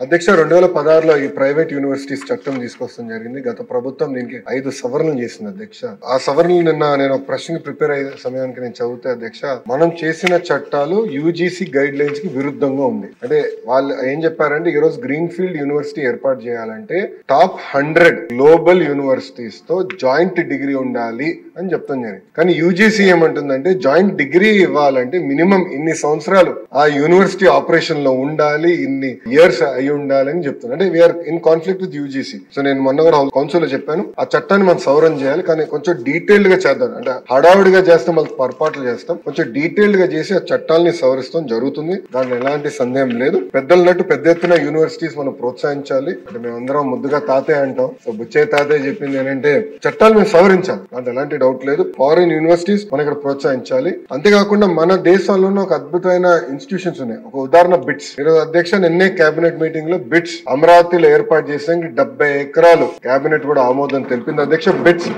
అధ్యక్ష 2016లో ఈ private universities చట్టం తీసుకొస్తాం జరిగింది. గత ప్రభుత్వం దీనికి 5 సవరణలు చేసింది అధ్యక్ష. ఆ సవరణలు నిన్న నేను ఒక ప్రశ్న ప్రిపేర్ అయ్యే సమయానికి నేను చదివితే అధ్యక్ష, మనం చేసిన చట్టాలు యూజీసీ గైడ్ లైన్స్ కి విరుద్ధంగా ఉంది. అంటే వాళ్ళు ఏం చెప్పారంటే ఈ రోజు గ్రీన్ ఫీల్డ్ యూనివర్సిటీ ఏర్పాటు చేయాలంటే టాప్ 100 గ్లోబల్ యూనివర్సిటీస్ తో జాయింట్ డిగ్రీ ఉండాలి అని చెప్తాం జరిగింది. కానీ యూజీసీ ఏమంటుందంటే జాయింట్ డిగ్రీ ఇవ్వాలంటే మినిమం ఇన్ని సంవత్సరాలు ఆ యూనివర్సిటీ ఆపరేషన్ లో ఉండాలి, ఇన్ని ఇయర్స్ అయి ఉండాలని చెప్తున్నారు. అంటే we are in conflict with UGC. So నేను మొన్న కూడా కౌన్సిల్ లో చెప్పాను, ఆ చట్టాన్ని మనం సవరణ చేయాలి, కానీ కొంచెం డీటెయిల్డ్ గా చేద్దాం. అంటే హడావుడిగా చేస్తాం, మళ్ళీ పొరపాట్లు చేస్తాం. కొంచెం డీటెయిల్డ్ గా చేసి ఆ చట్టాలని సవరిస్తాం జరుగుతుంది. దాంట్లో ఎలాంటి సందేహం లేదు. పెద్దలన్నట్టు పెద్ద ఎత్తున యూనివర్సిటీస్ మనం ప్రోత్సహించాలి. అంటే మేమందరం ముద్దుగా తాతయ్య అంటాం. సో బుచ్చయ్య తాతయ్య చెప్పింది ఏంటంటే చట్టాలు మేము సవరించాలి, దాంట్లో ఎలాంటి డౌట్ లేదు. ఫారిన్ యూనివర్సిటీస్ మనం ఇక్కడ ప్రోత్సహించాలి. అంతేకాకుండా మన దేశంలోనే ఒక అద్భుతమైన ఇన్స్టిట్యూషన్స్ ఉన్నాయి. ఒక ఉదాహరణ బిట్స్. ఈరోజు అధ్యక్ష నిన్నే కేబినెట్ మీటింగ్ లో బిట్స్ అమరావతిలో ఏర్పాటు చేసానికి 70 ఎకరాలు కేబినెట్ కూడా ఆమోదం తెలిపింది అధ్యక్ష. బిట్స్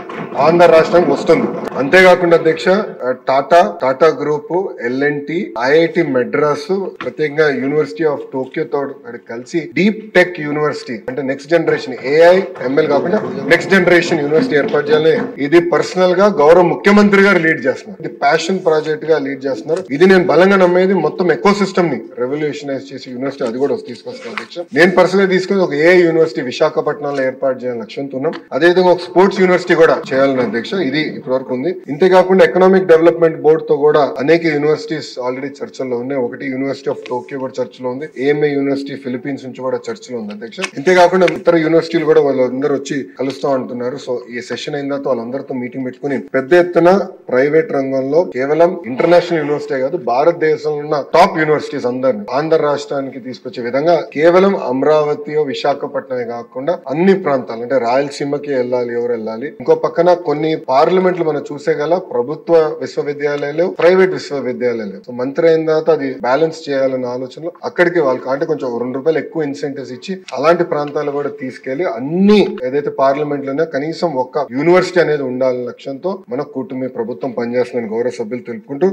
ఆంధ్ర రాష్ట్రానికి వస్తుంది. అంతేకాకుండా అధ్యక్ష Tata group, L N T, IIT Madras, ప్రత్యేకంగా యూనివర్సిటీ ఆఫ్ టోక్యో తో కలిసి డీప్ టెక్ యూనివర్సిటీ అంటే నెక్స్ట్ జనరేషన్ ఏఐ ఎంఎల్ కాకుండా నెక్స్ట్ జనరేషన్ యూనివర్సిటీ ఏర్పాటు చేయాలి. ఇది పర్సనల్ గా గౌరవ ముఖ్యమంత్రి గారు లీడ్ చేస్తున్నారు. ఇది ప్యాషన్ ప్రాజెక్ట్ గా లీడ్ చేస్తున్నారు. ఇది నేను బలంగా నమ్మేది. మొత్తం ఎకో సిస్టమ్ ని రెవల్యూషనైజ్ చేసి యూనివర్సిటీ అది కూడా తీసుకొస్తాను అధ్యక్ష. నేను పర్సనల్ తీసుకుని ఒక ఏఐ యూనివర్సిటీ విశాఖపట్నంలో ఏర్పాటు చేయాలని లక్ష్యంతో ఉన్నాం. అదేవిధంగా ఒక స్పోర్ట్స్ యూనివర్సిటీ కూడా చేయాలని అధ్యక్ష. ఇది ఇప్పటివరకు ఉంది. ఇంతేకాకుండా ఎకనామిక్ డెవలప్మెంట్ బోర్డు తో కూడా అనేక యూనివర్సిటీస్ ఆల్రెడీ చర్చల్లో ఉన్నాయి. ఒకటి యూనివర్సిటీ ఆఫ్ టోక్యో కూడా చర్చలో ఉంది. ఏఎంఏ యూనివర్సిటీ ఫిలిపీన్స్ నుంచి కూడా చర్చలో ఉంది అధ్యక్ష. ఇంతేకాకుండా ఇతర యూనివర్సిటీలు కూడా వాళ్ళందరూ వచ్చి కలుస్తా అంటున్నారు. సో ఈ సెషన్ అయిన తర్వాత వాళ్ళందరితో మీటింగ్ పెట్టుకుని పెద్ద ఎత్తున ప్రైవేట్ రంగంలో కేవలం ఇంటర్నేషనల్ యూనివర్సిటీ కాదు, భారతదేశంలో ఉన్న టాప్ యూనివర్సిటీస్ అందరినీ ఆంధ్ర రాష్ట్రానికి తీసుకొచ్చే విధంగా కేవలం అమరావతి విశాఖపట్నమే కాకుండా అన్ని ప్రాంతాలు అంటే రాయలసీమకి వెళ్ళాలి, ఎవరు వెళ్ళాలి. ఇంకో పక్కన కొన్ని పార్లమెంట్లు మనం చూసేగల ప్రభుత్వ విశ్వవిద్యాలయాలు, ప్రైవేట్ విశ్వవిద్యాలయాలు. సో మంత్రి అయిన తర్వాత అది బ్యాలెన్స్ చేయాలన్న ఆలోచనలో అక్కడికి వాళ్ళకి అంటే కొంచెం ₹2 ఎక్కువ ఇన్సెంటివ్స్ ఇచ్చి అలాంటి ప్రాంతాలు కూడా తీసుకెళ్లి అన్ని ఏదైతే పార్లమెంట్ లోనే కనీసం ఒక్క యూనివర్సిటీ అనేది ఉండాలనే లక్ష్యంతో మన కూటమి ప్రభుత్వం పనిచేస్తుందని గౌరవ సభ్యులు తెలుపుకుంటూ